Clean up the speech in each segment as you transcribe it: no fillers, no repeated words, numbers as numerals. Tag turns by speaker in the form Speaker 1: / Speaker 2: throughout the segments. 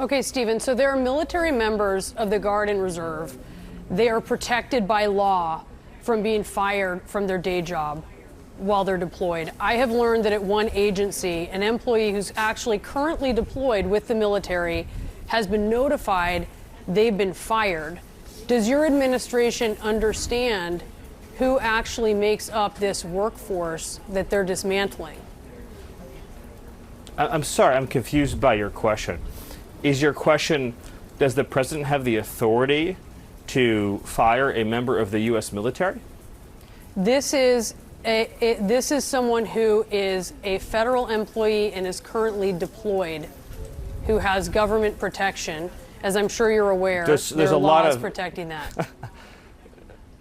Speaker 1: Okay, Stephen, so there are military members of the Guard and Reserve. They are protected by law from being fired from their day job while they're deployed. I have learned that at one agency, an employee who's actually currently deployed with the military has been notified they've been fired. Does your administration understand who actually makes up this workforce that they're dismantling?
Speaker 2: I'm sorry, I'm confused by your question. Is your question, does the president have the authority to fire a member of the U.S. military?
Speaker 1: This is someone who is a federal employee and is currently deployed, who has government protection. As I'm sure you're aware,
Speaker 2: there's
Speaker 1: there are
Speaker 2: a lot
Speaker 1: laws
Speaker 2: of
Speaker 1: protecting that.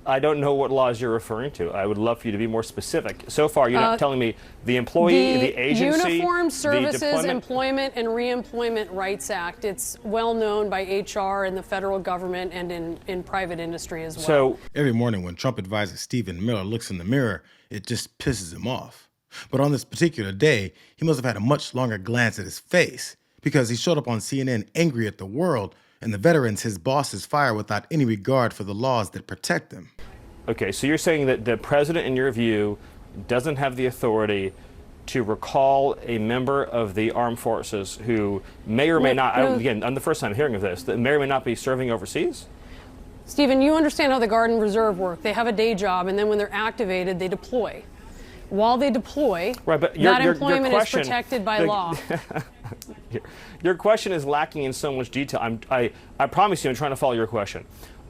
Speaker 2: I don't know what laws you're referring to. I would love for you to be more specific. So far, you're not telling me the employee, the agency,
Speaker 1: Uniformed Services
Speaker 2: the
Speaker 1: Employment and Reemployment Rights Act. It's well known by HR and the federal government and in private industry as well.
Speaker 2: So
Speaker 3: every morning when Trump advisor Stephen Miller looks in the mirror, it just pisses him off. But on this particular day, he must have had a much longer glance at his face because he showed up on CNN angry at the world and the veterans his bosses fire without any regard for the laws that protect them.
Speaker 2: Okay, so you're saying that the president, in your view, doesn't have the authority to recall a member of the armed forces who may or may not, again, I'm the first time hearing of this, that may or may not be serving overseas?
Speaker 1: Stephen, you understand how the Guard and Reserve work. They have a day job, and then when they're activated, they deploy. While they deploy,
Speaker 2: right, but
Speaker 1: that employment is protected by law.
Speaker 2: Your question is lacking in so much detail. I promise you I'm trying to follow your question.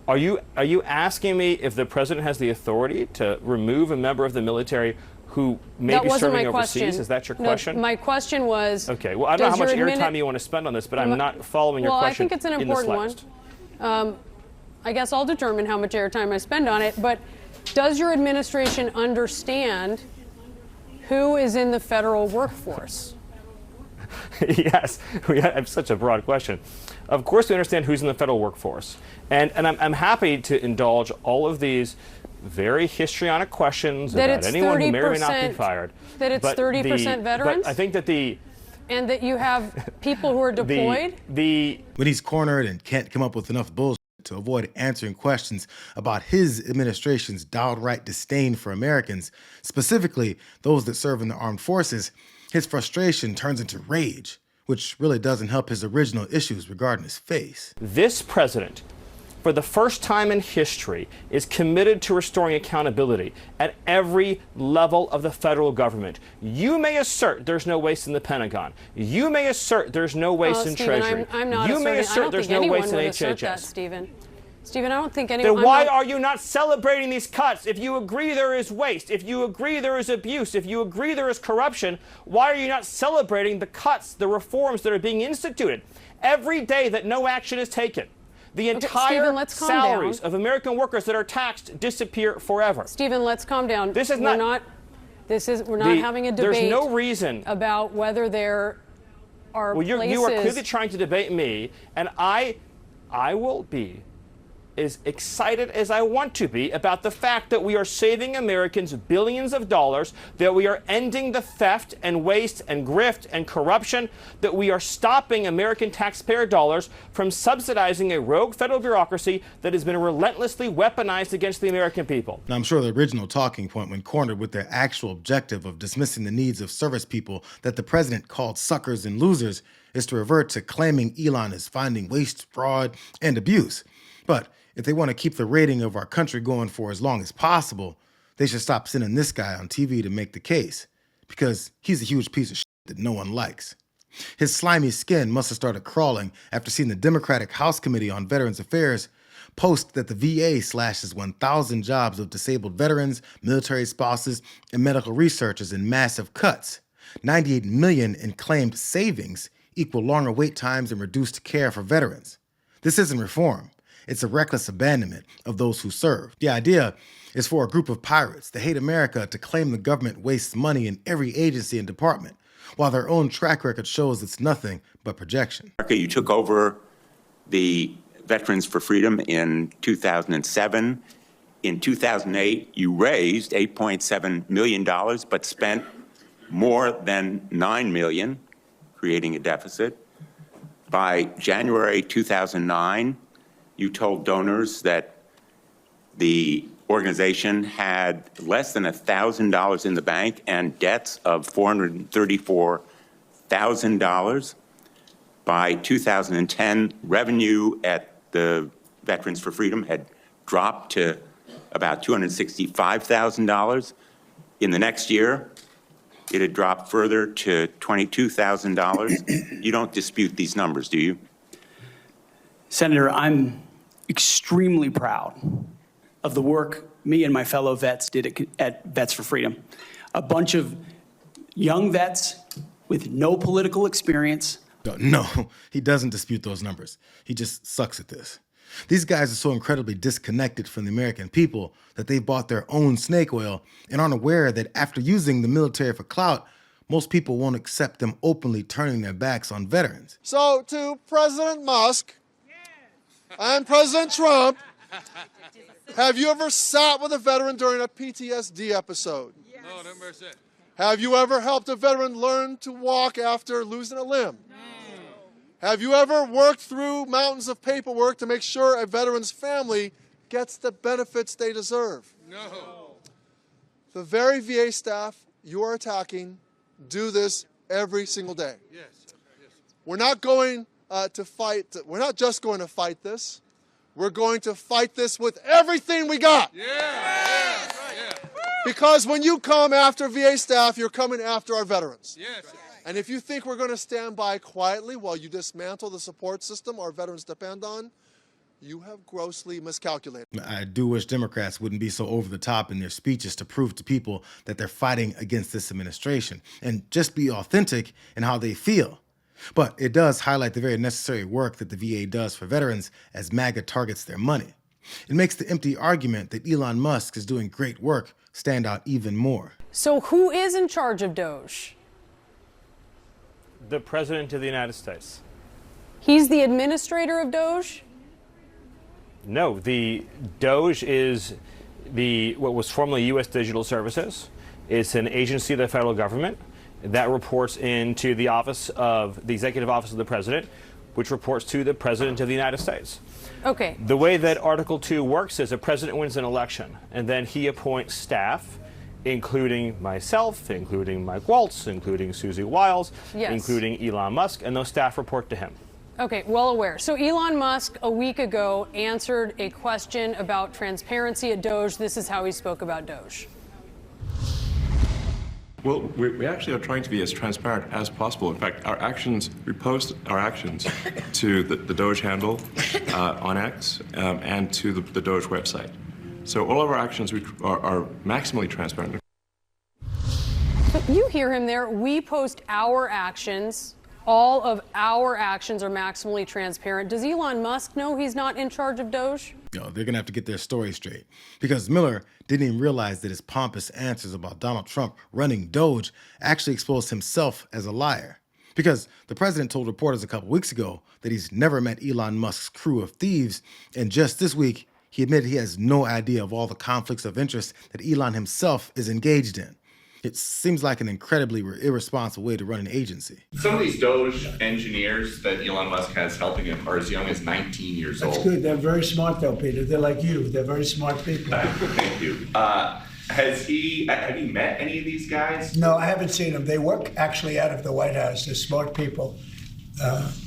Speaker 2: Are you asking me if the president has the authority to remove a member of the military who may be serving overseas? Is that your question?
Speaker 1: No, my question was...
Speaker 2: Okay, well, I don't know how much airtime you want to spend on this, but I'm not following your question.
Speaker 1: Well, I think it's an important one. I guess I'll determine how much airtime I spend on it, but does your administration understand who is in the federal workforce?
Speaker 2: Yes, we have such a broad question. Of course we understand who's in the federal workforce. And I'm happy to indulge all of these very histrionic questions about anyone who may or may not be fired.
Speaker 1: That it's 30% veterans?
Speaker 2: But I think that
Speaker 1: and that you have people who are deployed?
Speaker 3: When he's cornered and can't come up with enough bullshit to avoid answering questions about his administration's downright disdain for Americans, specifically those that serve in the armed forces, his frustration turns into rage, which really doesn't help his original issues regarding his face.
Speaker 2: This president, for the first time in history, is committed to restoring accountability at every level of the federal government. You may assert there's no waste in the Pentagon. You may assert there's no waste in
Speaker 1: Stephen,
Speaker 2: Treasury.
Speaker 1: I'm not
Speaker 2: you may assert there's no waste in HHS.
Speaker 1: That, Stephen, I don't think anyone...
Speaker 2: Then why are you not celebrating these cuts? If you agree there is waste, if you agree there is abuse, if you agree there is corruption, why are you not celebrating the cuts, the reforms that are being instituted? Every day that no action is taken, the entire salaries of American workers that are taxed disappear forever.
Speaker 1: Stephen, let's calm down.
Speaker 2: This is
Speaker 1: we're not having a debate.
Speaker 2: There's no reason
Speaker 1: about whether there are places...
Speaker 2: Well, you are clearly trying to debate me, and I will be as excited as I want to be about the fact that we are saving Americans billions of dollars, that we are ending the theft and waste and grift and corruption, that we are stopping American taxpayer dollars from subsidizing a rogue federal bureaucracy that has been relentlessly weaponized against the American people.
Speaker 3: Now, I'm sure the original talking point when cornered with their actual objective of dismissing the needs of service people that the president called suckers and losers is to revert to claiming Elon is finding waste, fraud, and abuse. But if they want to keep the rating of our country going for as long as possible, they should stop sending this guy on TV to make the case, because he's a huge piece of shit that no one likes. His slimy skin must have started crawling after seeing the Democratic House Committee on Veterans Affairs post that the VA slashes 1,000 jobs of disabled veterans, military spouses, and medical researchers in massive cuts. $98 million in claimed savings equal longer wait times and reduced care for veterans. This isn't reform. It's a reckless abandonment of those who serve. The idea is for a group of pirates that hate America to claim the government wastes money in every agency and department, while their own track record shows it's nothing but projection.
Speaker 4: You took over the Veterans for Freedom in 2007. In 2008, you raised $8.7 million, but spent more than $9 million, creating a deficit. By January 2009, you told donors that the organization had less than $1,000 in the bank and debts of $434,000. By 2010, revenue at the Veterans for Freedom had dropped to about $265,000. In the next year, it had dropped further to $22,000. You don't dispute these numbers, do you?
Speaker 5: Senator, I'm extremely proud of the work me and my fellow vets did at Vets for Freedom. A bunch of young vets with no political experience.
Speaker 3: No, he doesn't dispute those numbers. He just sucks at this. These guys are so incredibly disconnected from the American people that they bought their own snake oil and aren't aware that after using the military for clout, most people won't accept them openly turning their backs on veterans.
Speaker 6: So to President Musk and President Trump, have you ever sat with a veteran during a PTSD episode?
Speaker 7: Yes. No, no mercy.
Speaker 6: Have you ever helped a veteran learn to walk after losing a limb? No. Have you ever worked through mountains of paperwork to make sure a veteran's family gets the benefits they deserve?
Speaker 7: No.
Speaker 6: The very VA staff you are attacking do this every single day.
Speaker 7: Yes.
Speaker 6: We're not going to fight. We're not just going to fight this. We're going to fight this with everything we got.
Speaker 7: Yeah. Yeah. Yeah.
Speaker 6: Because when you come after VA staff, you're coming after our veterans.
Speaker 7: Yes.
Speaker 6: And if you think we're going to stand by quietly while you dismantle the support system our veterans depend on, you have grossly miscalculated.
Speaker 3: I do wish Democrats wouldn't be so over the top in their speeches to prove to people that they're fighting against this administration and just be authentic in how they feel. But it does highlight the very necessary work that the VA does for veterans as MAGA targets their money. It makes the empty argument that Elon Musk is doing great work stand out even more.
Speaker 1: So who is in charge of Doge?
Speaker 2: The President of the United States.
Speaker 1: He's the administrator of Doge?
Speaker 2: No, the Doge is what was formerly U.S. Digital Services. It's an agency of the federal government that reports into the Executive Office of the President, which reports to the President of the United States.
Speaker 1: Okay.
Speaker 2: The way that Article 2 works is a president wins an election, and then he appoints staff, including myself, including Mike Waltz, including Susie Wiles,
Speaker 1: Yes.
Speaker 2: including Elon Musk, and those staff report to him.
Speaker 1: Okay, well aware. So Elon Musk a week ago answered a question about transparency at Doge. This is how he spoke about Doge.
Speaker 8: Well, we actually are trying to be as transparent as possible. In fact, we post our actions to the Doge handle on X and to the Doge website. So all of our actions are maximally transparent.
Speaker 1: So you hear him there. We post our actions. All of our actions are maximally transparent. Does Elon Musk know he's not in charge of Doge?
Speaker 3: No, they're going to have to get their story straight. Because Miller didn't even realize that his pompous answers about Donald Trump running Doge actually exposed himself as a liar. Because the president told reporters a couple weeks ago that he's never met Elon Musk's crew of thieves, and just this week, he admitted he has no idea of all the conflicts of interest that Elon himself is engaged in. It seems like an incredibly irresponsible way to run an agency.
Speaker 9: Some of these Doge engineers that Elon Musk has helping him are as young as 19 years old.
Speaker 10: That's good. They're very smart, though, Peter. They're like you. They're very smart people.
Speaker 9: Thank you. Have you met any of these guys?
Speaker 10: No, I haven't seen them. They work actually out of the White House. They're smart people.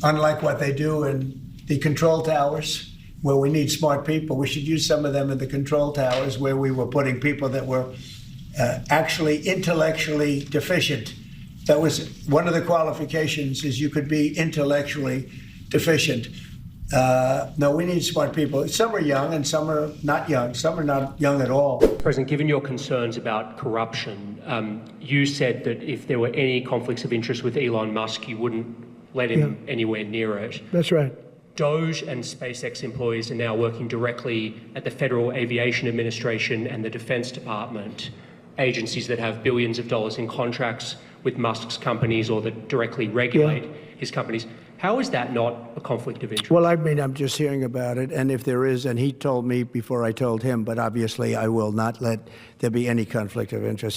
Speaker 10: Unlike what they do in the control towers, where we need smart people, we should use some of them in the control towers where we were putting people that were actually intellectually deficient. That was one of the qualifications, is you could be intellectually deficient. No, we need smart people. Some are young and some are not young. Some are not young at all.
Speaker 11: President, given your concerns about corruption, you said that if there were any conflicts of interest with Elon Musk, you wouldn't let him anywhere near it.
Speaker 10: That's right.
Speaker 11: Doge and SpaceX employees are now working directly at the Federal Aviation Administration and the Defense Department, agencies that have billions of dollars in contracts with Musk's companies or that directly regulate his companies. How is that not a conflict of interest?
Speaker 10: Well, I mean, I'm just hearing about it, and if there is, and he told me before I told him, but obviously I will not let there be any conflict of interest.